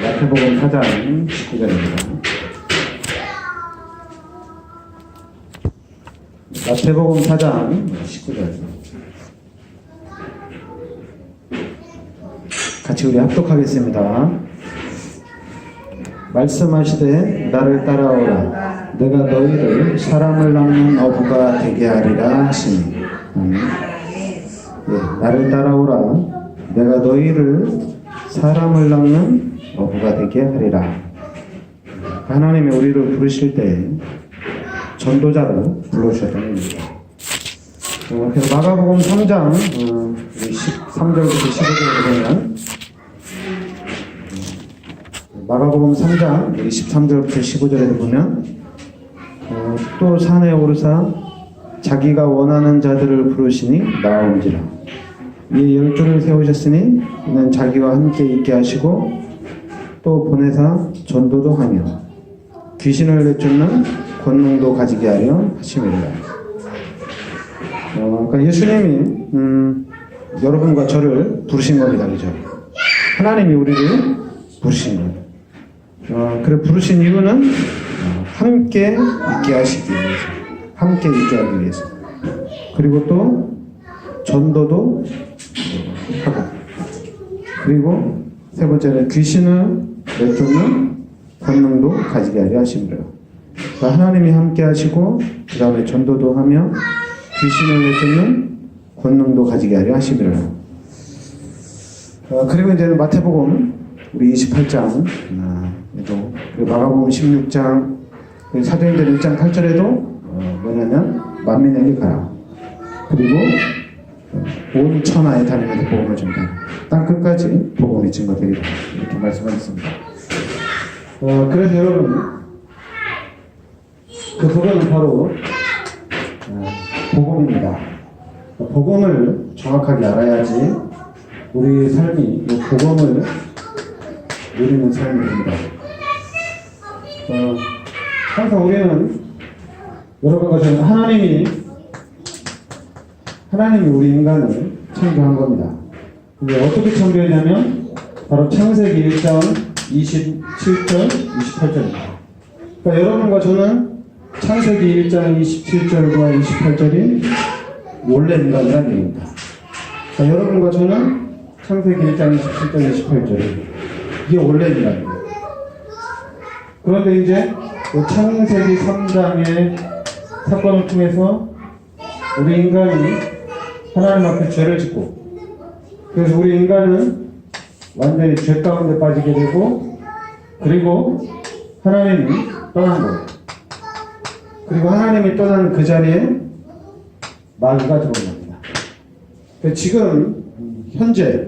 마태복음 4장 19절입니다. 마태복음 4장 19절. 같이 우리 합독하겠습니다. 말씀하시되 나를 따라오라. 내가 너희를 사람을 낚는 어부가 되게 하리라 하시니. 나를 따라오라. 내가 너희를 사람을 낚는 어부가 되게 하리라. 하나님이 우리를 부르실 때 전도자로 불러주셨다는 겁니다. 그래서 마가복음 3장 13절부터 15절에 보면 마가복음 3장 13절부터 15절에 보면 또 산에 오르사 자기가 원하는 자들을 부르시니 나온지라. 이 12를 세우셨으니 이는 자기와 함께 있게 하시고 또 보내사 전도도 하며 귀신을 내쫓는 권능도 가지게 하려 하심이라. 그러니까 예수님이 여러분과 저를 부르신 겁니다. 그죠? 하나님이 우리를 부르신 거예요. 그래 부르신 이유는 함께 있게 하시기 위해서, 함께 있게 하기 위해서. 그리고 또 전도도 하고, 그리고 세 번째는 귀신을 내쫓는 권능도 가지게 하려 하심이라. 그러니까 하나님이 함께 하시고 그 다음에 전도도 하며 귀신을 내쫓는 권능도 가지게 하려 하심이라. 그리고 이제는 마태복음 우리 28장 그리고 마가복음 16장 사도행전 1장 8절에도 뭐냐면 만민에게 가라. 그리고 온 천하에 다니면서 복음을 전하라. 땅 끝까지 복음이 증거되리라. 이렇게 말씀하셨습니다. 그래서 여러분 그 복음은 바로 복음입니다. 복음을 정확하게 알아야지 우리 삶이 이 복음을 누리는 삶이 됩니다. 항상 우리는 여러분과 저는 하나님이 우리 인간을 창조한 겁니다. 근데 어떻게 창조했냐면 바로 창세기 1장 27절, 28절입니다. 그러니까 여러분과 저는 창세기 1장 27절과 28절이 원래 인간이라는 얘기입니다. 그러니까 여러분과 저는 창세기 1장 27절, 28절이 이게 원래 인간이에요. 그런데 이제 창세기 3장의 사건을 통해서 우리 인간이 하나님 앞에 죄를 짓고, 그래서 우리 인간은 완전히 죄 가운데 빠지게 되고, 그리고 하나님이 떠난 거예요. 그리고 하나님이 떠난 그 자리에 마귀가 들어온 겁니다. 그러니까 지금 현재,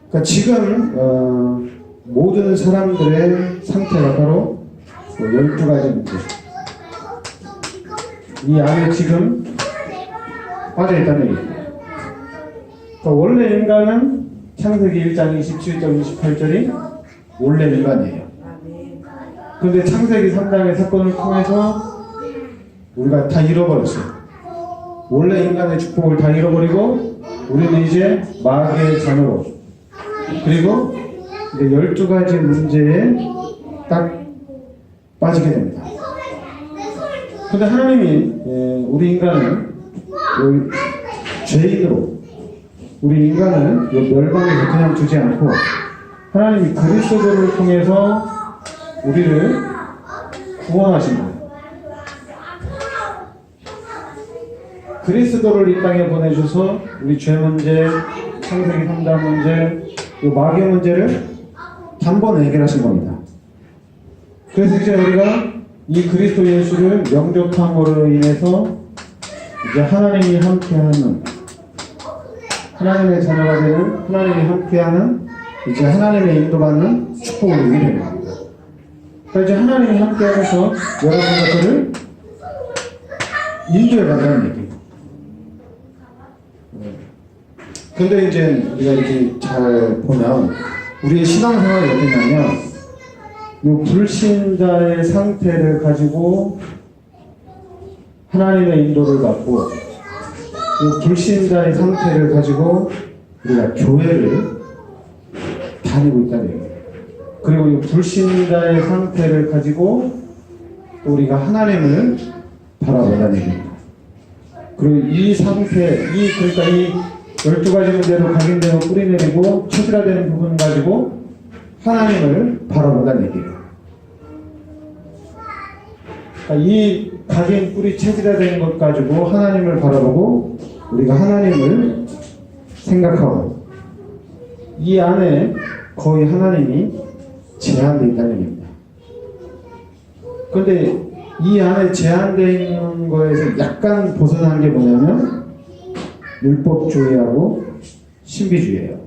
그러니까 지금 모든 사람들의 상태가 바로 12가지 문제. 이 안에 지금 빠져있다는 얘기입니다. 그러니까 원래 인간은 창세기 1장 27절, 28절이 원래 인간이에요. 그런데 창세기 3장의 사건을 통해서 우리가 다 잃어버렸어요. 원래 인간의 축복을 다 잃어버리고 우리는 이제 마귀의 자녀로, 그리고 이제 12가지 문제에 딱 빠지게 됩니다. 그런데 하나님이 우리 인간을 죄인으로, 우리 인간을 멸망에서 그냥 두지 않고 하나님이 그리스도를 통해서 우리를 구원하신 거예요. 그리스도를 이 땅에 보내주셔서 우리 죄 문제, 창세기 3장 문제, 이 마귀 문제를 단번에 해결하신 겁니다. 그래서 이제 우리가 이 그리스도 예수를 영접함으로 인해서 이제 하나님이 함께하는, 하나님의 자녀가 되는, 하나님이 함께하는, 이제 하나님의 인도받는 축복을 누리게 되는 겁니다. 그래서 이제 하나님이 함께하면서 여러분과 저를 인도해 간다는 얘기예요. 근데 이제 우리가 이렇게 잘 보면 우리의 신앙생활이 어떠냐면 이 불신자의 상태를 가지고 하나님의 인도를 받고 이 불신자의 상태를 가지고 우리가 교회를 다니고 있다는 얘기예요. 그리고 이 불신자의 상태를 가지고 또 우리가 하나님을 바라보라는 얘기입니다. 그리고 이 상태, 그러니까 이 12가지 문제로 각인되고 뿌리내리고 체질화되는 부분 가지고 하나님을 바라본다는 얘기예요. 그러니까 이 각인 뿌리 체질화되는 것 가지고 하나님을 바라보고 우리가 하나님을 생각하고 이 안에 거의 하나님이 제한되어 있다는 얘기입니다. 그런데 이 안에 제한되어 있는 거에서 약간 벗어난 게 뭐냐면 율법주의하고 신비주의예요.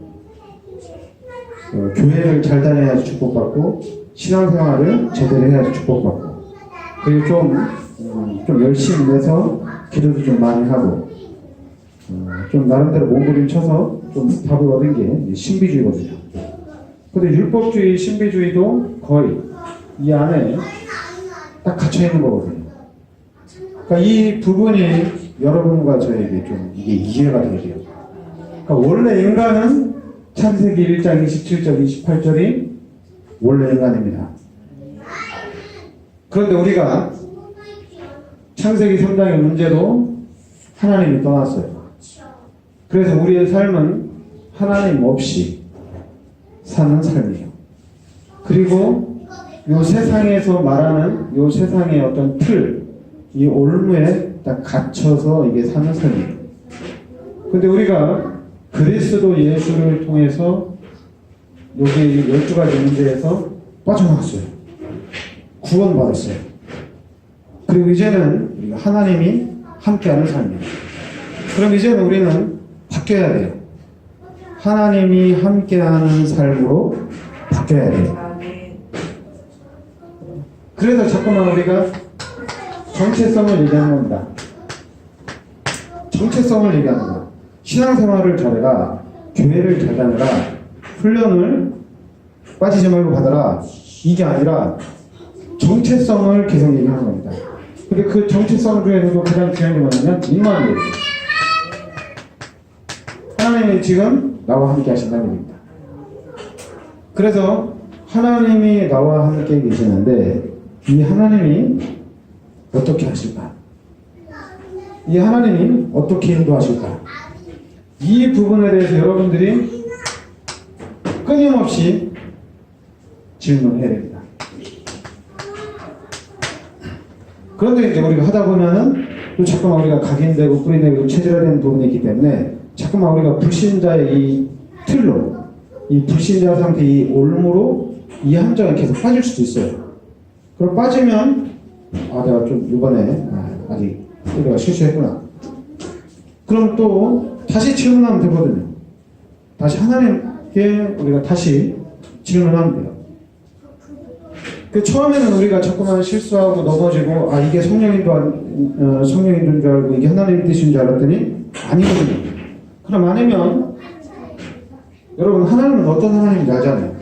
교회를 잘 다녀야지 축복받고 신앙생활을 제대로 해야지 축복받고 그리고 좀 열심히 내서 기도도 좀 많이 하고 좀 나름대로 몸부림쳐서 좀 답을 얻은 게 신비주의거든요. 근데 율법주의, 신비주의도 거의 이 안에 딱 갇혀 있는 거거든요. 그러니까 이 부분이 여러분과 저에게 좀 이게 이해가 돼야 돼요. 그러니까 원래 인간은 창세기 1장 27절, 28절이 원래 인간입니다. 그런데 우리가 창세기 3장의 문제도 하나님이 떠났어요. 그래서 우리의 삶은 하나님 없이 사는 삶이에요. 그리고 이 세상에서 말하는 이 세상의 어떤 틀, 이 올무에 딱 갇혀서 이게 사는 삶이에요. 근데 우리가 그리스도 예수를 통해서 여기 12가지 문제에서 빠져나왔어요. 구원받았어요. 그리고 이제는 우리가 하나님이 함께하는 삶이에요. 그럼 이제는 우리는 바뀌어야 돼요. 하나님이 함께하는 삶으로 바뀌어야 돼요. 그래서 자꾸만 우리가 정체성을 얘기하는 겁니다. 정체성을 얘기하는 거예요. 신앙생활을 잘해라, 교회를 잘 다녀라, 훈련을 빠지지 말고 받아라, 이게 아니라 정체성을 계속 얘기하는 겁니다. 근데 그 정체성 중에서도 가장 중요한 게 뭐냐면 임마누엘. 하나님이 지금 나와 함께 하신다는 얘기입니다. 그래서 하나님이 나와 함께 계시는데 이 하나님이 어떻게 하실까? 이 하나님이 어떻게 인도하실까? 이 부분에 대해서 여러분들이 끊임없이 질문해야 됩니다. 그런데 이제 우리가 하다 보면은 또 자꾸만 우리가 각인되고 뿌리내고 체질화되는 부분이 있기 때문에 자꾸만 우리가 불신자의 이 틀로, 이 불신자 상태 이 올무로 이 함정에 계속 빠질 수도 있어요. 그럼 빠지면 내가 좀 이번에 아직 내가 실수했구나. 그럼 또 다시 질문하면 되거든요. 다시 하나님께 우리가 다시 질문하면 돼요. 그 처음에는 우리가 자꾸만 실수하고 넘어지고 이게 성령인도인 줄 알고 이게 하나님 뜻인 줄 알았더니 아니거든요. 그럼 아니면 여러분 하나님은 어떤 하나님인지 알잖아요.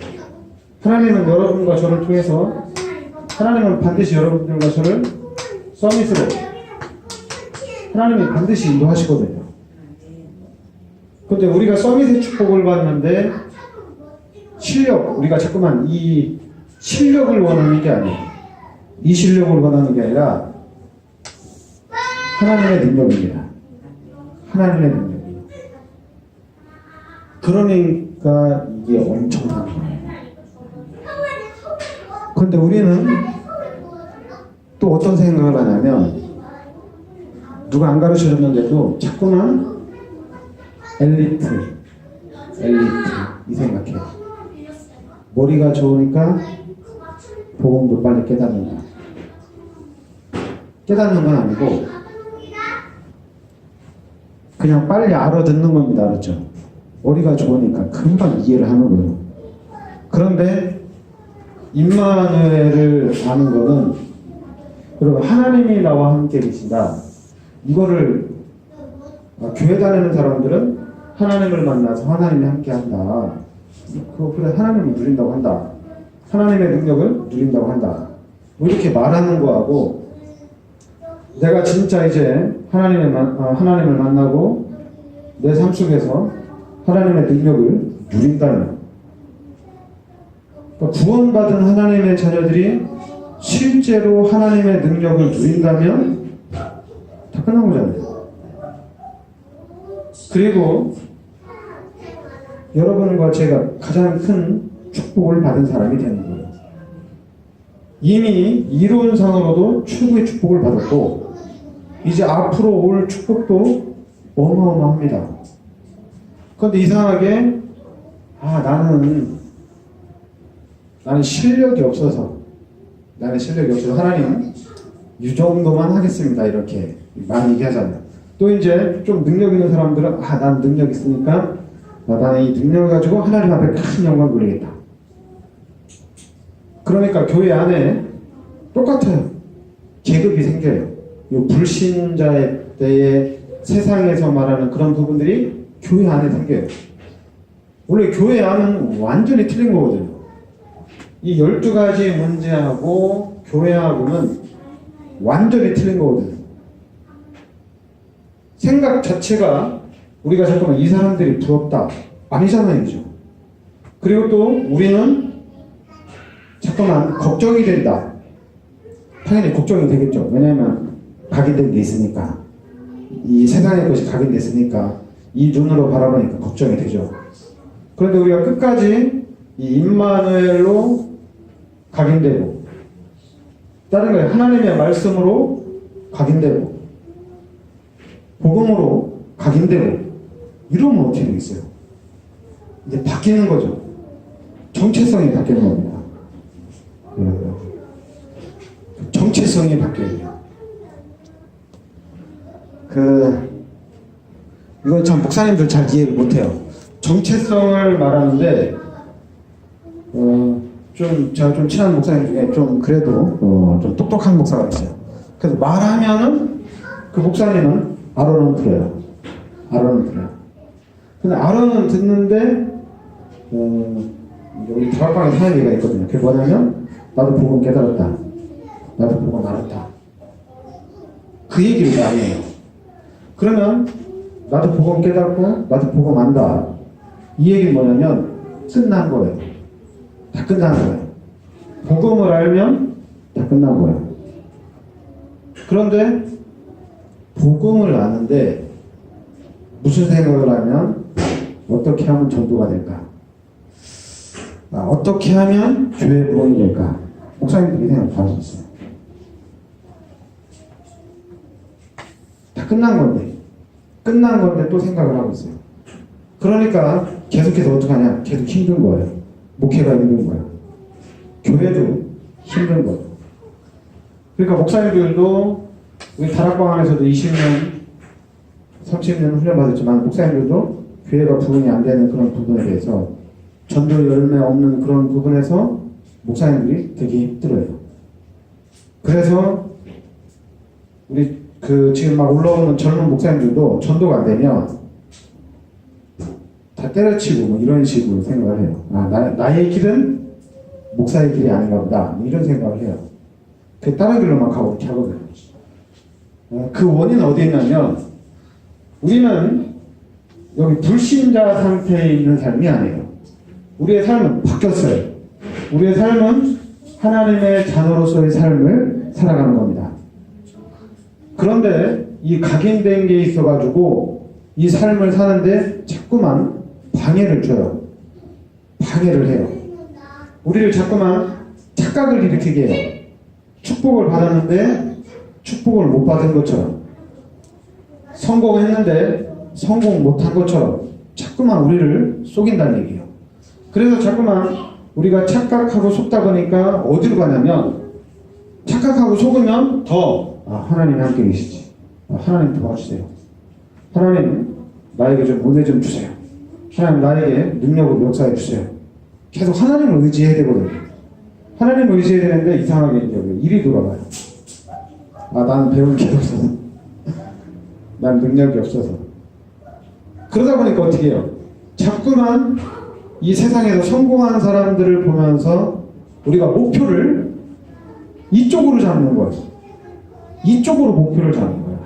하나님은 여러분과 저를 통해서 하나님은 반드시 여러분들과 저를 서밋으로 하나님이 반드시 인도하시거든요. 근데 우리가 서밋의 축복을 받는데 우리가 자꾸만 이 실력을 원하는 게 아니에요. 이 실력을 원하는 게 아니라 하나님의 능력입니다. 하나님의 능력이에요. 그러니까 이게 엄청난 거예요. 그런데 우리는 또 어떤 생각을 하냐면 누가 안 가르쳐줬는데도 자꾸만 엘리트 이 생각해요. 머리가 좋으니까 복음도 빨리 깨닫는다. 깨닫는 건 아니고 그냥 빨리 알아듣는 겁니다. 알았죠? 머리가 좋으니까 금방 이해를 하는 거예요. 그런데 임마누엘을 아는 거는 여러분 하나님이 나와 함께 계신다. 이거를 교회 다니는 사람들은 하나님을 만나서 하나님이 함께 한다. 그래 하나님을 누린다고 한다. 하나님의 능력을 누린다고 한다. 뭐 이렇게 말하는 거하고 내가 진짜 이제 하나님을 만나고 내 삶 속에서 하나님의 능력을 누린다는 그러니까 구원받은 하나님의 자녀들이 실제로 하나님의 능력을 누린다면 다 끝난 거잖아요. 그리고 여러분과 제가 가장 큰 축복을 받은 사람이 되는 거예요. 이미 이론상으로도 최고의 축복을 받았고 이제 앞으로 올 축복도 어마어마합니다. 그런데 이상하게 나는 실력이 없어서 하나님 이 정도만 하겠습니다 이렇게 많이 얘기하잖아요. 또 이제 좀 능력 있는 사람들은 난 능력 있으니까 나는 이 능력을 가지고 하나님 앞에 큰 영광 돌리겠다. 그러니까 교회 안에 똑같아요. 계급이 생겨요. 이 불신자의 때에 세상에서 말하는 그런 부분들이 교회 안에 생겨요. 원래 교회 안은 완전히 틀린 거거든요. 이 12가지 문제하고 교회하고는 완전히 틀린 거거든요. 생각 자체가 우리가 잠깐만 이 사람들이 부럽다 아니잖아요, 그죠? 그리고 또 우리는 잠깐만 걱정이 된다. 당연히 걱정이 되겠죠. 왜냐하면 각인된 게 있으니까, 이 세상의 것이 각인됐으니까 이 눈으로 바라보니까 걱정이 되죠. 그런데 우리가 끝까지 이 임마누엘로 각인되고, 다른 거예요. 하나님의 말씀으로 각인되고, 복음으로 각인되고, 이러면 어떻게 되겠어요? 이제 바뀌는 거죠. 정체성이 바뀌는 겁니다. 정체성이 바뀌어야 돼요. 이건 참 목사님들 잘 이해를 못해요. 정체성을 말하는데, 제가 좀 친한 목사님 중에 좀 그래도, 좀 똑똑한 목사가 있어요. 그래서 말하면은 그 목사님은 아론은 들어요. 근데 아론은 듣는데, 우리 다락방에 하는 얘기가 있거든요. 그게 뭐냐면, 나도 복음 깨달았다. 나도 복음 알았다. 그 얘기를 많이 해요. 그러면, 나도 복음 깨닫고, 나도 복음 안다. 이 얘기는 뭐냐면, 끝난 거예요. 다 끝난 거예요. 복음을 알면 다 끝난 거예요. 그런데, 복음을 아는데, 무슨 생각을 하면, 어떻게 하면 전도가 될까? 어떻게 하면 교회 부흥이 될까? 목사님들이 생각 다 하셨어요. 다 끝난 건데 또 생각을 하고 있어요. 그러니까 계속해서 어떡하냐? 계속 힘든 거예요. 목회가 힘든 거예요. 교회도 힘든 거예요. 그러니까 목사님들도 우리 다락방 안에서도 20년, 30년 훈련 받았지만 목사님들도 교회가 부흥이 안 되는 그런 부분에 대해서 전도 열매 없는 그런 부분에서 목사님들이 되게 힘들어요. 그래서 우리 지금 막 올라오는 젊은 목사님들도 전도가 안 되면 다 때려치고 뭐 이런 식으로 생각을 해요. 나의 길은 목사의 길이 아닌가 보다. 뭐 이런 생각을 해요. 그 다른 길로만 가고 이렇게 하거든요. 그 원인은 어디에 있냐면 우리는 여기 불신자 상태에 있는 삶이 아니에요. 우리의 삶은 바뀌었어요. 우리의 삶은 하나님의 자녀로서의 삶을 살아가는 겁니다. 그런데 이 각인된 게 있어가지고 이 삶을 사는데 자꾸만 방해를 줘요. 방해를 해요. 우리를 자꾸만 착각을 일으키게 해요. 축복을 받았는데 축복을 못 받은 것처럼, 성공했는데 성공 못한 것처럼 자꾸만 우리를 속인다는 얘기예요. 그래서 자꾸만 우리가 착각하고 속다 보니까 어디로 가냐면, 착각하고 속으면 더 하나님이 함께 계시지. 하나님 도와주세요. 하나님 나에게 좀 은혜 좀 주세요. 하나님 나에게 능력을 역사해 주세요. 계속 하나님을 의지해야 되거든요. 하나님을 의지해야 되는데 이상하게 이제 일이 돌아가요. 나는 배울 게 없어서, 난 능력이 없어서. 그러다 보니까 어떻게 해요? 자꾸만 이 세상에서 성공한 사람들을 보면서 우리가 목표를 이쪽으로 잡는 거예요. 이쪽으로 목표를 잡는 거예요.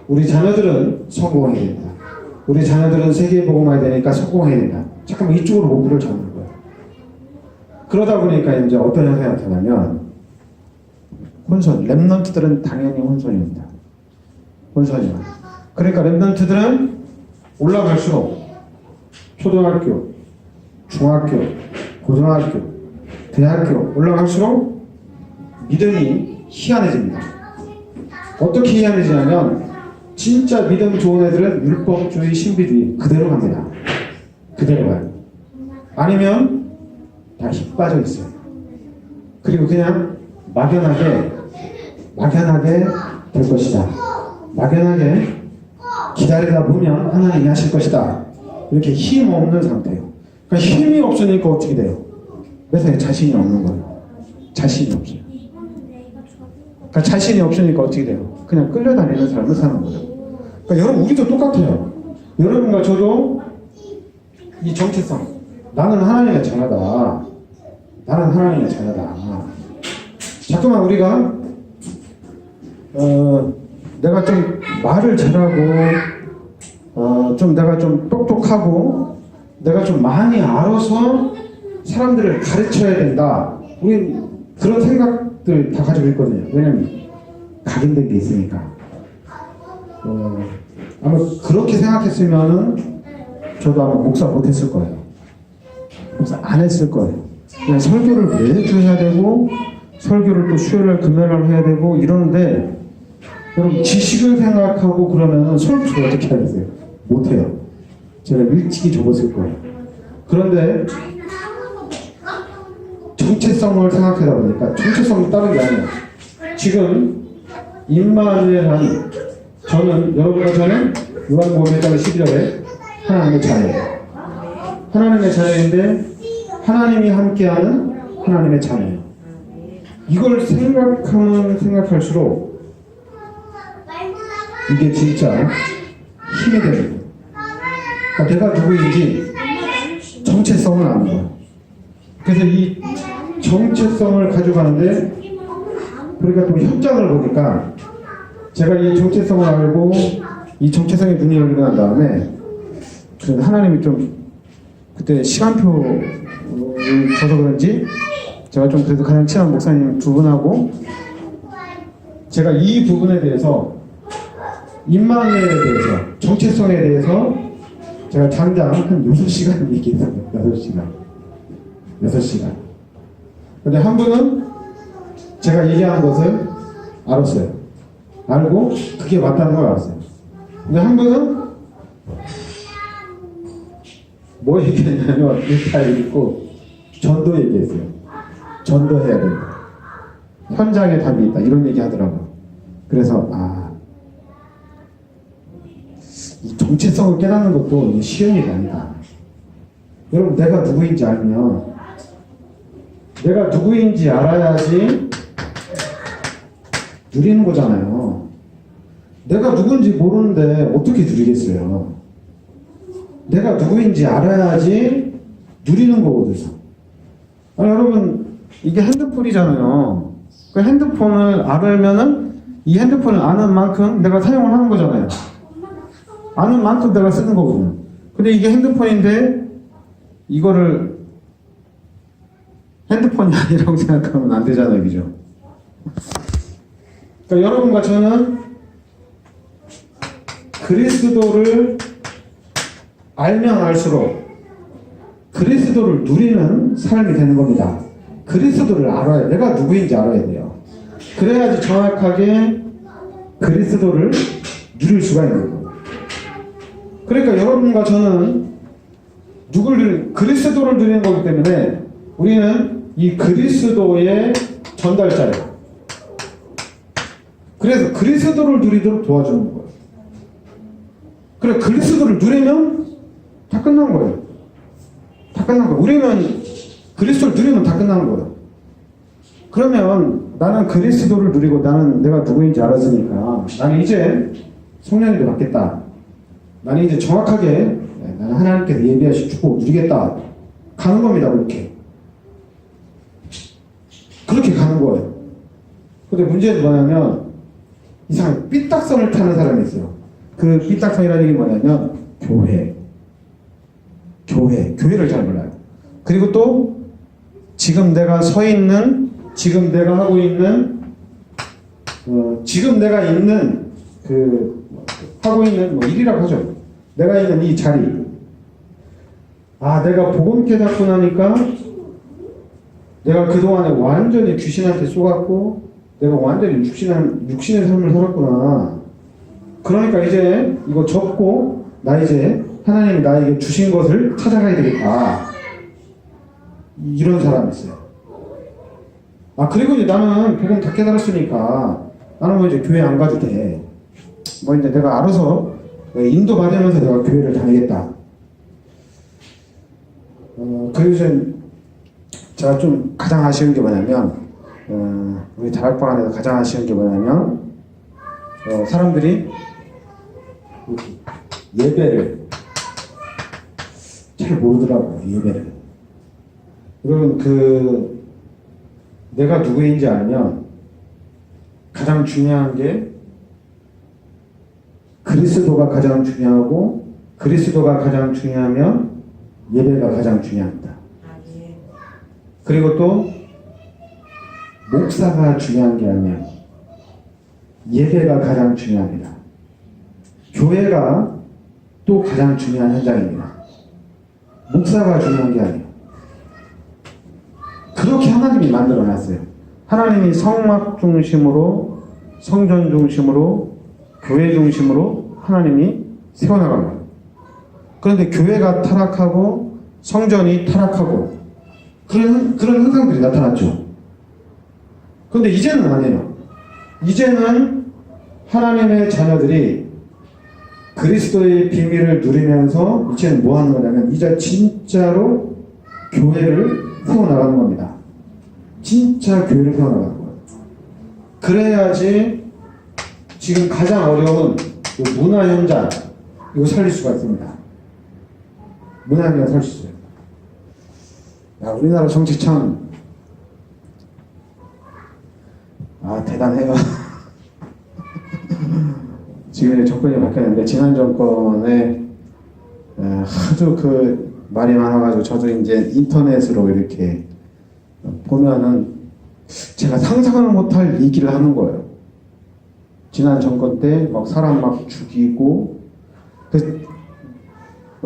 우리 자녀들은 성공해야 된다. 우리 자녀들은 세계에 복음해야 되니까 성공해야 된다. 잠깐만 이쪽으로 목표를 잡는 거예요. 그러다 보니까 이제 어떤 현상이 나타나면 혼선, 랩넌트들은 당연히 혼선입니다. 혼선이야. 그러니까 랩넌트들은 올라갈수록 초등학교, 중학교, 고등학교, 대학교 올라갈수록 믿음이 희한해집니다. 어떻게 희한해지냐면 진짜 믿음 좋은 애들은 율법주의, 신비주의 그대로 갑니다. 그대로 가요. 아니면 다 힘 빠져 있어요. 그리고 그냥 막연하게 될 것이다. 막연하게 기다리다 보면 하나님이 하실 것이다. 이렇게 힘 없는 상태예요. 그러니까 힘이 없으니까 어떻게 돼요? 매사에 자신이 없는 거예요. 자신이 없어요. 그러니까 자신이 없으니까 어떻게 돼요? 그냥 끌려다니는 삶을 사는 거예요. 그러니까 여러분 우리도 똑같아요. 여러분과 저도 이 정체성, 나는 하나님의 자녀다. 나는 하나님의 자녀다. 자꾸만 우리가 내가 좀 말을 잘하고 좀 내가 좀 똑똑하고 내가 좀 많이 알아서 사람들을 가르쳐야 된다. 우리 그런 생각들 다 가지고 있거든요. 왜냐면 각인된 게 있으니까. 아마 그렇게 생각했으면은 저도 아마 목사 못했을 거예요. 목사 안 했을 거예요. 그냥 설교를 매주 해야 되고 설교를 또 수요일날 금요일날 해야 되고 이러는데 여러분 지식을 생각하고 그러면 설교를 어떻게 하겠어요? 못해요. 제가 일찍이 접었을 거예요. 그런데 정체성을 생각하다 보니까 정체성이 다른 게 아니에요. 지금 임마누엘한 저는 여러분과 저는 요한복음 1장 11절에 하나님의 자녀예요. 하나님의 자녀인데 하나님이 함께하는 하나님의 자녀예요. 이걸 생각하면 생각할수록 이게 진짜 힘이 됩니다. 그러니까 내가 누구인지 정체성을 아는 거예요. 그래서 이 정체성을 가져가는데 우리가 또 현장을 보니까 제가 이 정체성을 알고 이 정체성에 눈이 열리고 난 다음에 하나님이 좀 그때 시간표를 줘서 그런지 제가 좀 그래도 가장 친한 목사님 두 분하고 제가 이 부분에 대해서 임마누엘에 대해서 정체성에 대해서 제가 당장 한 6시간 얘기했어요. 6시간. 근데 한 분은 제가 얘기하는 것을 알았어요. 알고 그게 맞다는 걸 알았어요. 근데 한 분은 뭐 얘기했냐면 다 얘기했고 전도 얘기했어요. 전도해야 된다. 현장에 답이 있다. 이런 얘기 하더라고요. 그래서 이 정체성을 깨닫는 것도 쉬운 일이 아니다. 여러분 내가 누구인지 알면 내가 누구인지 알아야지 누리는 거잖아요. 내가 누군지 모르는데 어떻게 누리겠어요? 내가 누구인지 알아야지 누리는 거거든요. 여러분 이게 핸드폰이잖아요. 그 핸드폰을 알면은 이 핸드폰을 아는 만큼 내가 사용을 하는 거잖아요. 아는 만큼 내가 쓰는 거거든요. 근데 이게 핸드폰인데 이거를 핸드폰이 아니라고 생각하면 안 되잖아요. 그죠? 그러니까 여러분과 저는 그리스도를 알면 알수록 그리스도를 누리는 삶이 되는 겁니다. 그리스도를 알아야, 내가 누구인지 알아야 돼요. 그래야지 정확하게 그리스도를 누릴 수가 있는 거예요. 그러니까 여러분과 저는 그리스도를 누리는 거기 때문에 우리는 이 그리스도의 전달자예요. 그래서 그리스도를 누리도록 도와주는 거예요. 그래 그리스도를 누리면 다 끝난 거예요. 다 끝난 거예요. 우리는 그리스도를 누리면 다 끝나는 거예요. 그러면 나는 그리스도를 누리고 나는 내가 누구인지 알았으니까 나는 이제 성령님께 받겠다. 나는 이제 정확하게 나는 하나님께서 예비하신 축복을 누리겠다. 가는 겁니다. 그렇게 가는 거예요. 근데 문제는 뭐냐면 이상하게 삐딱선을 타는 사람이 있어요. 그 삐딱선이라는 얘기 뭐냐면 교회를 잘 몰라요. 그리고 또 지금 내가 서 있는, 지금 내가 하고 있는, 지금 내가 있는 하고 있는 일이라고 하죠. 내가 있는 이 자리. 내가 복음 깨닫고 나니까 내가 그동안에 완전히 귀신한테 쏘갔고 내가 완전히 육신의 삶을 살았구나. 그러니까 이제 이거 접고 나 이제 하나님이 나에게 주신 것을 찾아가야 되겠다. 이런 사람이 있어요. 그리고 이제 나는 복음 다 깨달았으니까 나는 이제 교회 안 가도 돼. 이제 내가 알아서 인도 받으면서 내가 교회를 다니겠다. 그래서 제가 좀 가장 아쉬운 게 뭐냐면, 우리 다락방 안에서 가장 아쉬운 게 뭐냐면, 사람들이 예배를 잘 모르더라고요, 예배를. 여러분, 내가 누구인지 알면 가장 중요한 게 그리스도가 가장 중요하고 그리스도가 가장 중요하면 예배가 가장 중요합니다. 그리고 또 목사가 중요한 게 아니에요. 예배가 가장 중요합니다. 교회가 또 가장 중요한 현장입니다. 목사가 중요한 게 아니에요. 그렇게 하나님이 만들어놨어요. 하나님이 성막 중심으로, 성전 중심으로, 교회 중심으로 하나님이 세워나간 거예요. 그런데 교회가 타락하고 성전이 타락하고 그런 현상들이 나타났죠. 그런데 이제는 아니에요. 이제는 하나님의 자녀들이 그리스도의 비밀을 누리면서 이제는 뭐 하는 거냐면 이제 진짜로 교회를 세워나가는 겁니다. 진짜 교회를 세워나가는 거예요. 그래야지 지금 가장 어려운 문화 현장 이거 살릴 수가 있습니다. 문화 현장 살릴 수 있어요. 우리나라 정치 참 대단해요. 지금 정권이 바뀌었는데 지난 정권에 하도 말이 많아가지고 저도 이제 인터넷으로 이렇게 보면은 제가 상상을 못할 얘기를 하는 거예요. 지난 정권 때 사람 죽이고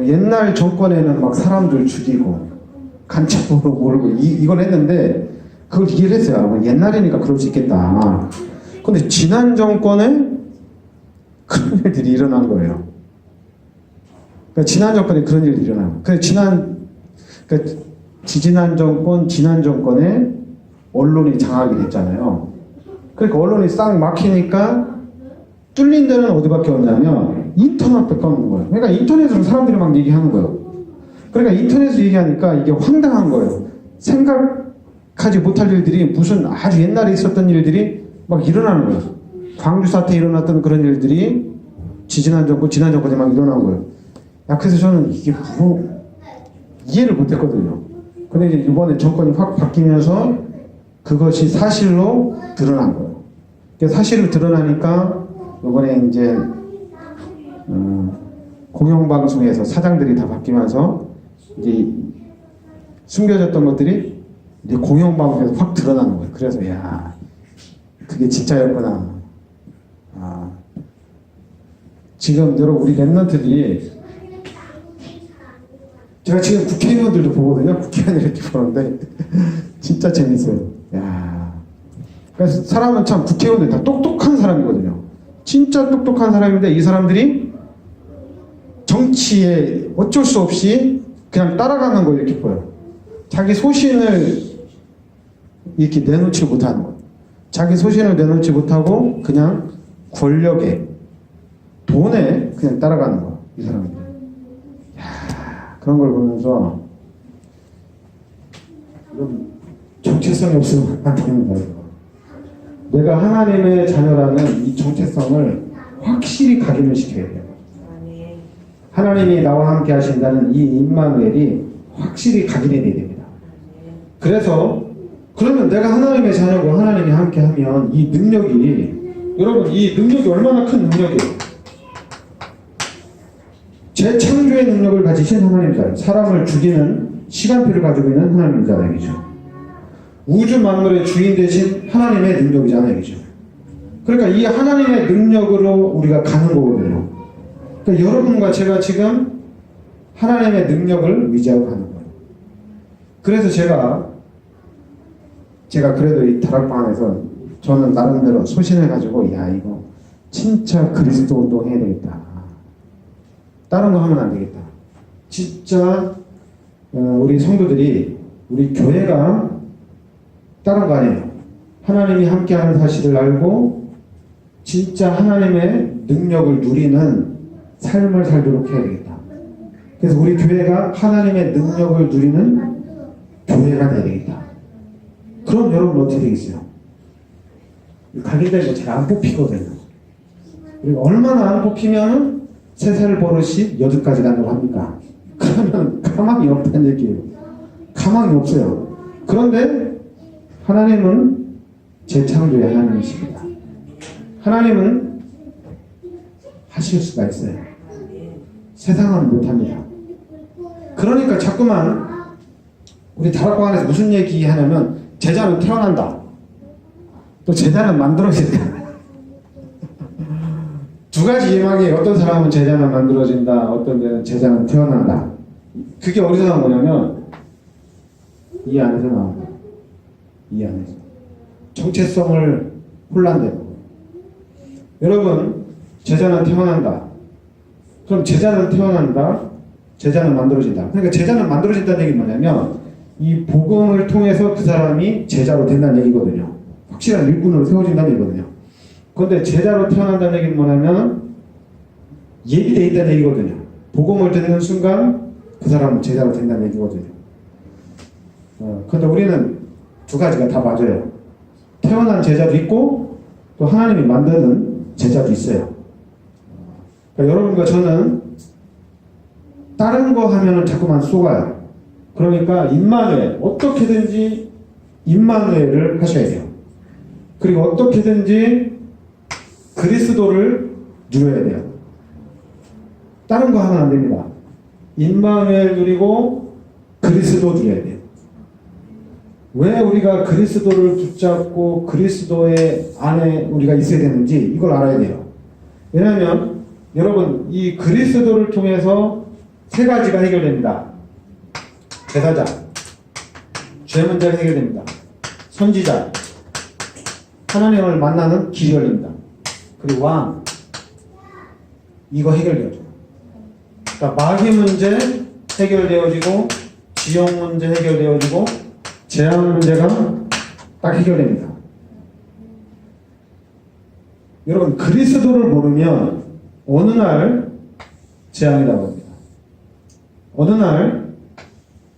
옛날 정권에는 사람들 죽이고 간첩으로 모르고 이걸 했는데 그걸 이해를 했어요. 옛날이니까 그럴 수 있겠다. 근데 지난 정권에 그런 일들이 일어난 거예요. 지난 정권에 그런 일이 일어나요. 지난 정권에 언론이 장악이 됐잖아요. 그러니까 언론이 싹 막히니까 뚫린 데는 어디밖에 없냐면 인터넷밖에 없는 거예요. 그러니까 인터넷으로 사람들이 막 얘기하는 거예요. 그러니까 인터넷으로 얘기하니까 이게 황당한 거예요. 생각하지 못할 일들이 무슨 아주 옛날에 있었던 일들이 막 일어나는 거예요. 광주 사태 일어났던 그런 일들이 지난 정권에 막 일어난 거예요. 그래서 저는 이게 이해를 못했거든요. 근데 이제 이번에 정권이 확 바뀌면서 그것이 사실로 드러난 거예요. 사실로 드러나니까 이번에 이제 공영방송에서 사장들이 다 바뀌면서 이제 숨겨졌던 것들이 이제 공영방송에서 확 드러나는 거예요. 그래서 그게 진짜였구나. 지금 여러분 우리 랩런트들이 제가 지금 국회의원들도 보거든요. 국회의원 이렇게 보는데 진짜 재밌어요. 그래서 사람은 참 국회의원들 다 똑똑한 사람이거든요. 진짜 똑똑한 사람인데 이 사람들이 정치에 어쩔 수 없이 그냥 따라가는 거 이렇게 보여요. 자기 소신을 이렇게 내놓지 못하는 거예요. 자기 소신을 내놓지 못하고 그냥 권력에 돈에 그냥 따라가는 거예요. 이 사람들. 그런 걸 보면서 정체성이 없으면 안 됩니다. 내가 하나님의 자녀라는 이 정체성을 확실히 각인을 시켜야 돼요. 하나님이 나와 함께 하신다는 이 임마누엘이 확실히 각인이 돼야 됩니다. 그러면 내가 하나님의 자녀고 하나님이 함께 하면 이 능력이 여러분 이 능력이 얼마나 큰 능력이에요. 재창조의 능력을 가지신 하나님이잖아요. 사람을 죽이는 시간표를 가지고 있는 하나님이잖아요. 우주 만물의 주인 되신 하나님의 능력이잖아요. 그죠? 그러니까 이 하나님의 능력으로 우리가 가는 거거든요. 그러니까 여러분과 제가 지금 하나님의 능력을 의지하고 가는 거예요. 그래서 제가 그래도 이 다락방 안에서 저는 나름대로 소신해가지고 야 이거 진짜 그리스도 운동 해야 되겠다. 다른 거 하면 안 되겠다. 진짜 우리 성도들이 우리 교회가 다른 거 아니에요. 하나님이 함께하는 사실을 알고 진짜 하나님의 능력을 누리는 삶을 살도록 해야 되겠다. 그래서 우리 교회가 하나님의 능력을 누리는 교회가 돼야 되겠다. 그럼 여러분 어떻게 되겠어요? 각인된 거 잘 안 뽑히거든요. 그리고 얼마나 안 뽑히면 3살 버릇이 8가지 간다고 합니까? 그러면 가망이 없다는 얘기예요. 가망이 없어요. 그런데 하나님은 재창조의 하나님이십니다. 하나님은 하실 수가 있어요. 세상은 못합니다. 그러니까 자꾸만 우리 다락방 안에서 무슨 얘기 하냐면 제자는 태어난다. 또 제자는 만들어진다. 두 가지 예망이 어떤 사람은 제자는 만들어진다. 어떤 데는 제자는 태어난다. 그게 어디서 나온 거냐면 이 안에서 나옵니다. 이 안에서. 정체성을 혼란되고. 여러분 제자는 태어난다. 그럼 제자는 태어난다. 제자는 만들어진다. 그러니까 제자는 만들어진다는 얘기는 뭐냐면 이 복음을 통해서 그 사람이 제자로 된다는 얘기거든요. 확실한 일꾼으로 세워진다는 얘기거든요. 그런데 제자로 태어난다는 얘기는 뭐냐면 예비되어 있다는 얘기거든요. 복음을 듣는 순간 그 사람은 제자로 된다는 얘기거든요. 그런데 우리는 두 가지가 다 맞아요. 태어난 제자도 있고 또 하나님이 만드는 제자도 있어요. 그러니까 여러분과 저는 다른 거 하면은 자꾸만 속아요. 그러니까 임마누엘, 어떻게든지 임마누엘을 하셔야 돼요. 그리고 어떻게든지 그리스도를 누려야 돼요. 다른 거 하면 안 됩니다. 임마누엘 누리고 그리스도 누려야 돼요. 왜 우리가 그리스도를 붙잡고 그리스도의 안에 우리가 있어야 되는지 이걸 알아야 돼요. 왜냐하면 여러분 이 그리스도를 통해서 3가지가 해결됩니다. 제사자, 죄 문제가 해결됩니다. 선지자, 하나님을 만나는 길이 열립니다. 그리고 왕, 이거 해결되어져요. 그러니까 마귀 문제 해결되어지고 지역 문제 해결되어지고 재앙 문제가 딱 해결됩니다. 여러분 그리스도를 모르면 어느 날 재앙이 나옵니다. 어느 날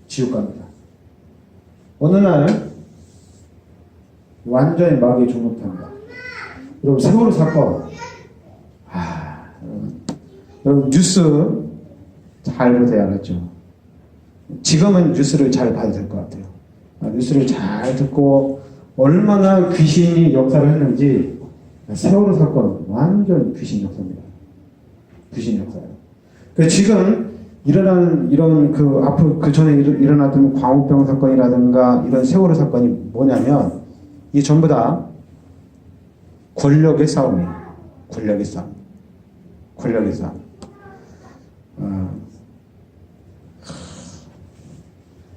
지옥 갑니다. 어느 날 완전히 마귀의 종못합니다. 여러분 세월호 사건 여러분 뉴스 잘 보세요. 알았죠? 지금은 뉴스를 잘 봐야 될 것 같아요. 뉴스를 잘 듣고 얼마나 귀신이 역사를 했는지 세월호 사건 완전 귀신 역사입니다. 귀신 역사예요. 그래서 지금 일어나는 이런 앞으로 그 전에 일어났던 광우병 사건이라든가 이런 세월호 사건이 뭐냐면 이게 전부 다 권력의 싸움이에요. 권력의 싸움. 권력의 싸움.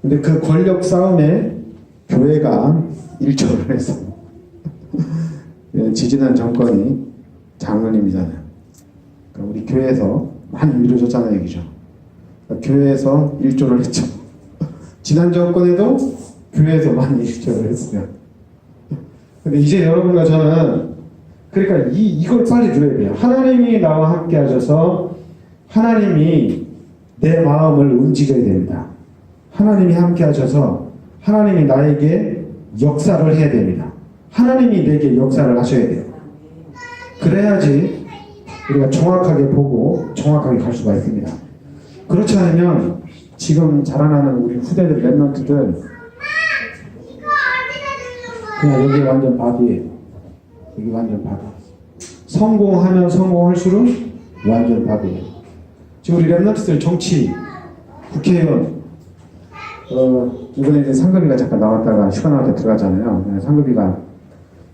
근데 그 권력 싸움에 교회가 일조를 해서 지지난 정권이 장로님이잖아요. 그러니까 우리 교회에서 많이 위로줬잖아요, 얘기죠. 그러니까 교회에서 일조를 했죠. 지난 정권에도 교회에서 많이 일조를 했어요. 근데 이제 여러분과 저는 그러니까 이걸 빨리 누려야 돼요. 하나님이 나와 함께 하셔서 하나님이 내 마음을 움직여야 됩니다. 하나님이 함께 하셔서 하나님이 나에게 역사를 해야 됩니다. 하나님이 내게 역사를 하셔야 돼요. 그래야지 우리가 정확하게 보고 정확하게 갈 수가 있습니다. 그렇지 않으면 지금 자라나는 우리 후대들, 랩런트들 그냥 여기 완전 바디예요. 여기 완전 바디. 성공하면 성공할수록 완전 바디예요. 지금 우리 랩런트들 정치, 국회의원 이번에 이제 상급이가 잠깐 나왔다가 휴가 나올 때 들어가잖아요. 상급이가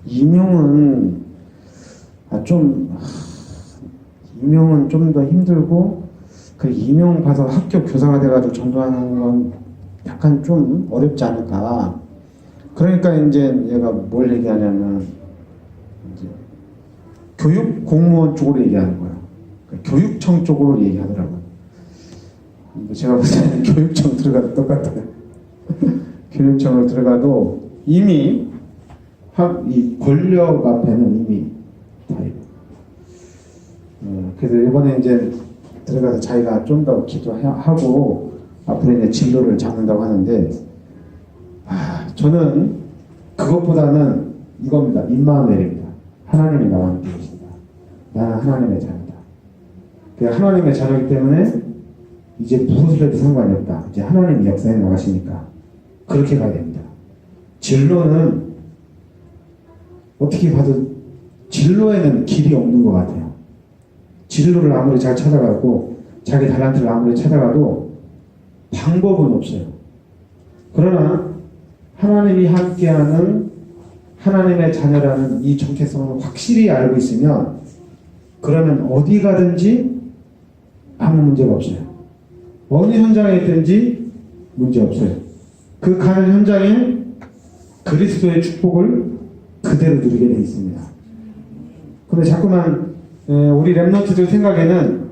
임용은 임용은 좀 더 힘들고 그 임용 봐서 학교 교사가 돼가지고 전도하는 건 약간 좀 어렵지 않을까. 그러니까 이제 얘가 뭘 얘기하냐면 이제 교육 공무원 쪽으로 얘기하는 거예요. 그러니까 교육청 쪽으로 얘기하더라고요. 제가 볼 때는 교육청 들어가도 똑같아요. 교육청으로 들어가도 이미 이 권력 앞에는 이미 다 그래서 이번에 이제 들어가서 자기가 좀 더 기도하고 앞으로 이제 진로를 잡는다고 하는데, 저는 그것보다는 이겁니다. 임마누엘입니다. 하나님이 나와 함께 계신다. 나는 하나님의 자녀다. 그 하나님의 자녀이기 때문에 이제 무엇을 해도 상관이 없다. 이제 하나님이 역사에 나가시니까 그렇게 가야 됩니다. 진로는 어떻게 봐도 진로에는 길이 없는 것 같아요. 진로를 아무리 잘 찾아가고 자기 달란트를 아무리 찾아가도 방법은 없어요. 그러나 하나님이 함께하는 하나님의 자녀라는 이 정체성을 확실히 알고 있으면 그러면 어디 가든지 아무 문제가 없어요. 어느 현장에 있든지 문제 없어요. 그 가는 현장에 그리스도의 축복을 그대로 누리게 되어 있습니다. 근데 자꾸만 우리 랩런트들 생각에는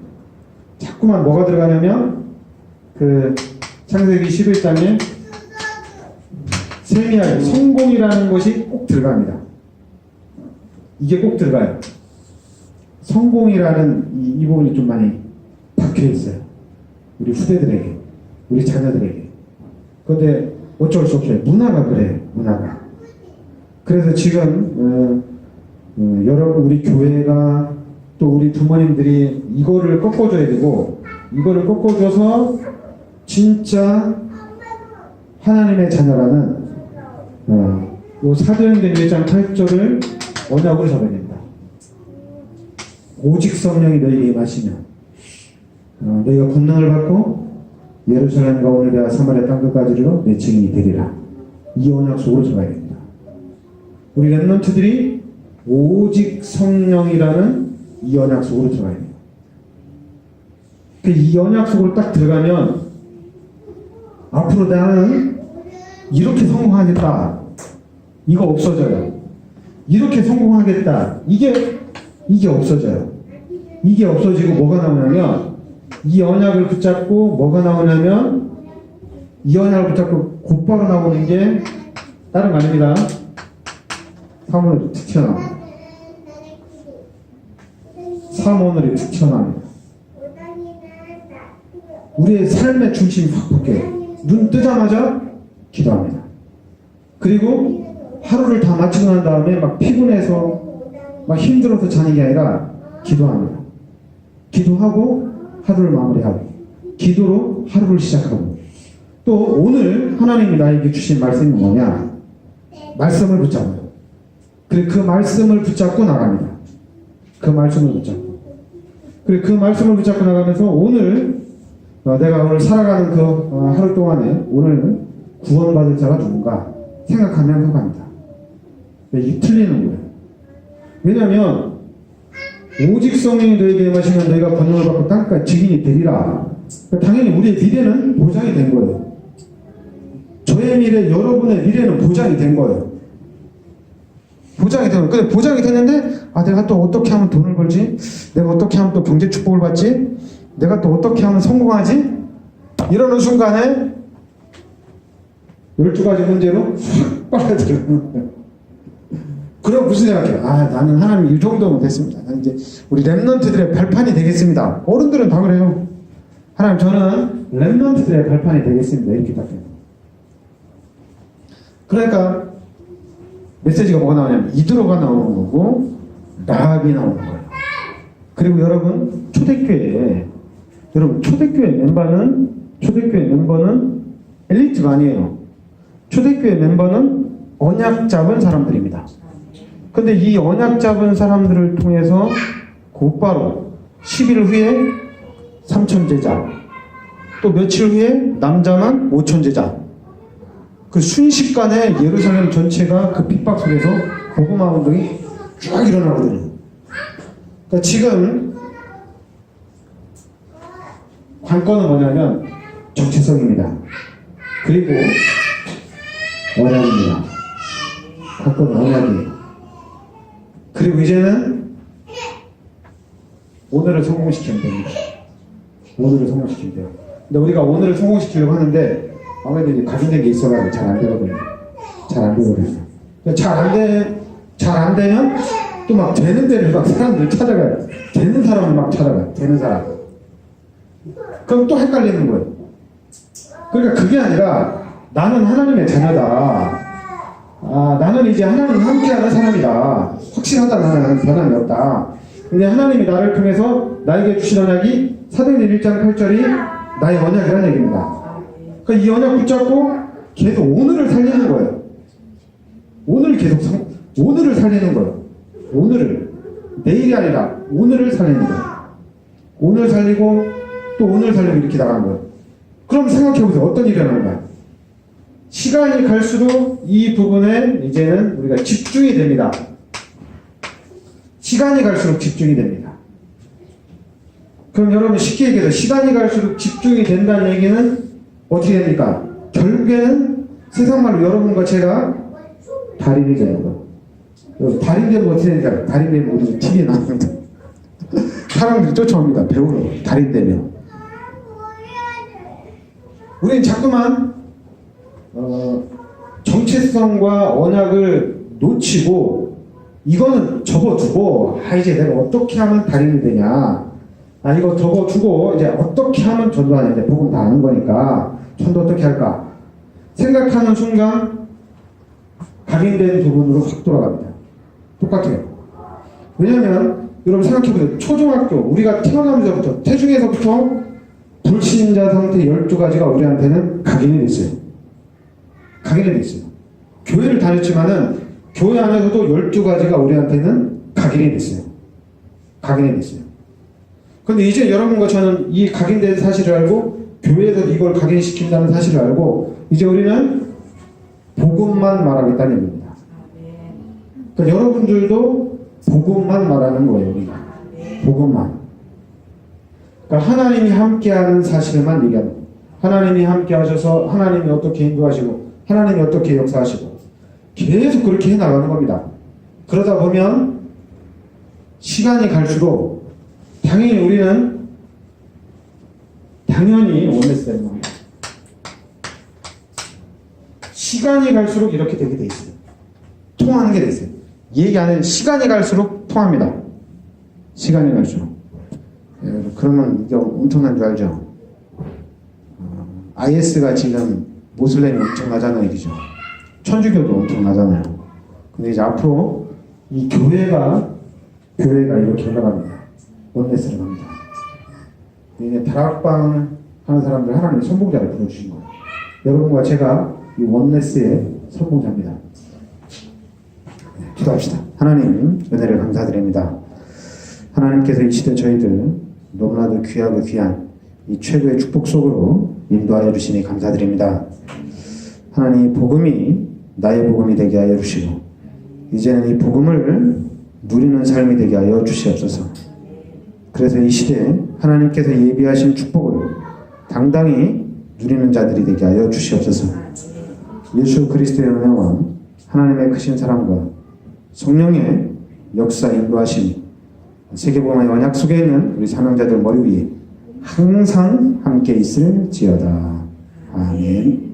자꾸만 뭐가 들어가냐면 그 창세기 11장에 세미하게 성공이라는 것이 꼭 들어갑니다. 이게 꼭 들어가요. 성공이라는 이 부분이 좀 많이 박혀 있어요. 우리 후대들에게, 우리 자녀들에게. 그런데 어쩔 수 없어요. 문화가 그래요. 문화가. 그래서 지금 여러분 우리 교회가 또 우리 부모님들이 이거를 꺾어줘야 되고, 이거를 꺾어줘서 진짜 하나님의 자녀라는 요 사도행전 1장 8절을 언약으로 잡아야 됩니다. 오직 성령이 너희에게 임하시면 너희가 권능을 받고 예루살렘과 오늘과 사마리아 땅끝까지로 내 증인이 되리라. 이 언약 속으로 들어가야 됩니다. 우리 랩런트들이 오직 성령이라는 이 언약 속으로 들어가야 돼요. 이 언약 속으로 딱 들어가면 앞으로 나는 이렇게 성공하겠다. 이거 없어져요. 이렇게 성공하겠다. 이게 없어져요. 이게 없어지고 뭐가 나오냐면 이 언약을 붙잡고 뭐가 나오냐면 이 언약을 붙잡고 곧바로 나오는 게 다른 거 아닙니다. 사모늘이 툭 튀어나옵니다. 사모늘이 툭 튀어나옵니다. 우리의 삶의 중심이 확 바뀌어요. 눈 뜨자마자 기도합니다. 그리고 하루를 다 마치고 난 다음에 막 피곤해서 막 힘들어서 자는 게 아니라 기도합니다. 기도하고 하루를 마무리하고 기도로 하루를 시작하고 또 오늘 하나님이 나에게 주신 말씀이 뭐냐? 말씀을 붙잡아요. 그리고 그 말씀을 붙잡고 나갑니다. 그 말씀을 붙잡고 그리고 그 말씀을 붙잡고 나가면서 오늘 내가 오늘 살아가는 그 하루 동안에 오늘 구원받을 자가 누군가 생각하면서 갑니다. 이게 틀리는 거예요. 왜냐하면 오직 성령이 너에게 임하시면 너희가 권능을 받고 땅끝까지 증인이 되리라. 당연히 우리의 미래는 보장이 된 거예요. 저의 미래, 여러분의 미래는 보장이 된 거예요. 보장이 되는 거예요. 근데 보장이 됐는데 내가 또 어떻게 하면 돈을 벌지? 내가 어떻게 하면 또 경제 축복을 받지? 내가 또 어떻게 하면 성공하지? 이러는 순간에 12가지 문제로 확 빨아들여는 거예요. 그럼 무슨 생각해요? 나는 하나님 이 정도면 됐습니다. 나는 이제 우리 랩런트들의 발판이 되겠습니다. 어른들은 다 그래요. 하나님 저는 랩런트들의 발판이 되겠습니다. 이렇게 답해요. 그러니까 메시지가 뭐가 나오냐면 이드로가 나오는 거고 라합이 나오는 거예요. 그리고 여러분 초대교회 멤버는 엘리트가 아니에요. 초대교회 멤버는 언약 잡은 사람들입니다. 근데 이 언약 잡은 사람들을 통해서 곧바로 10일 후에 3,000제자, 또 며칠 후에 남자만 5,000제자, 그 순식간에 예루살렘 전체가 그 핍박 속에서 복음화 운동이 쫙 일어나거든요. 그러니까 지금 관건은 뭐냐면 정체성입니다. 그리고 언약입니다. 관건은 언약이에요. 그리고 이제는 오늘을 성공시키면 됩니다. 오늘을 성공시키면 돼요. 근데 우리가 오늘을 성공시키려고 하는데 아무래도 이제 각인된 게 있어가지고 잘 안 되거든요. 잘 안 되거든요. 잘 안 되면 또 막 되는 데를 막 사람들 찾아가요. 되는 사람을 막 찾아가요. 되는 사람. 그럼 또 헷갈리는 거예요. 그러니까 그게 아니라 나는 하나님의 자녀다. 나는 이제 하나님 함께하는 사람이다. 확실하다. 나는 변함이 없다. 근데 하나님이 나를 통해서 나에게 주신 언약이 사도행전 1장 8절이 나의 언약이라는 얘기입니다. 그러니까 이 언약 붙잡고 계속 오늘을 살리는 거예요. 오늘을 살리는 거예요. 오늘을. 내일이 아니라 오늘을 살리는 거예요. 오늘 살리고 또 오늘 살리고 이렇게 나가는 거예요. 그럼 생각해보세요. 어떤 일이 일어나는가? 시간이 갈수록 이 부분에 이제는 우리가 집중이 됩니다. 시간이 갈수록 집중이 됩니다. 그럼 여러분 쉽게 얘기해서 시간이 갈수록 집중이 된다는 얘기는 어떻게 됩니까? 결국에는 세상 말로 여러분과 제가 달인이 되는 거. 달인 되면 어떻게 되니까? 달인 되면 우리 TV에 나옵니다. 사람들이 쫓아옵니다. 배우러. 달인 되면. 우리는 자꾸만 정체성과 언약을 놓치고 이거는 접어두고 이제 내가 어떻게 하면 달인이 되냐, 이거 접어두고 이제 어떻게 하면 전도하냐, 복음 다 아는 거니까 전도 어떻게 할까 생각하는 순간 각인된 부분으로 확 돌아갑니다. 똑같아요. 왜냐면 여러분 생각해보세요. 초중학교 우리가 태어나면서부터 태중에서부터 불신자 상태 12가지가 우리한테는 각인이 됐어요. 각인이 됐어요. 교회를 다녔지만은 교회 안에서도 12가지가 우리한테는 각인이 됐어요. 각인이 됐어요. 근데 이제 여러분과 저는 이 각인된 사실을 알고 교회에서 이걸 각인시킨다는 사실을 알고 이제 우리는 복음만 말하겠다는 얘기입니다. 그러니까 여러분들도 복음만 말하는 거예요. 우리가. 복음만. 그러니까 하나님이 함께하는 사실만 얘기하는 거예요. 하나님이 함께하셔서 하나님이 어떻게 인도하시고 하나님이 어떻게 역사하시고 계속 그렇게 해나가는 겁니다. 그러다 보면 시간이 갈수록 당연히 우리는 원내스 되는 겁니다. 시간이 갈수록 이렇게 되게 돼 있어요. 통하는 게 돼 있어요. 얘기 안 해도 시간이 갈수록 통합니다. 시간이 갈수록. 그러면 이게 엄청난 줄 알죠? IS가 지금 모슬렘이 엄청나잖아요, 얘기죠. 천주교도 엄청나잖아요. 근데 이제 앞으로 이 교회가 이렇게 올라갑니다. 원내스를 갑니다. 이제 다락방 하는 사람들 하나님 선봉자를 불러주신 거예요. 여러분과 제가 이 원내스의 선봉자입니다. 기도합시다. 하나님 은혜를 감사드립니다. 하나님께서 이 시대 저희들 너무나도 귀하고 귀한 이 최고의 축복 속으로 인도하여 주시니 감사드립니다. 하나님 복음이 나의 복음이 되게 하여 주시고 이제는 이 복음을 누리는 삶이 되게 하여 주시옵소서. 그래서 이 시대에 하나님께서 예비하신 축복을 당당히 누리는 자들이 되게 하여 주시옵소서. 예수 그리스도의 은혜와 하나님의 크신 사랑과 성령의 역사 인도하심이 세계복음의 언약 속에 있는 우리 사명자들 머리 위에 항상 함께 있을지어다. 아멘.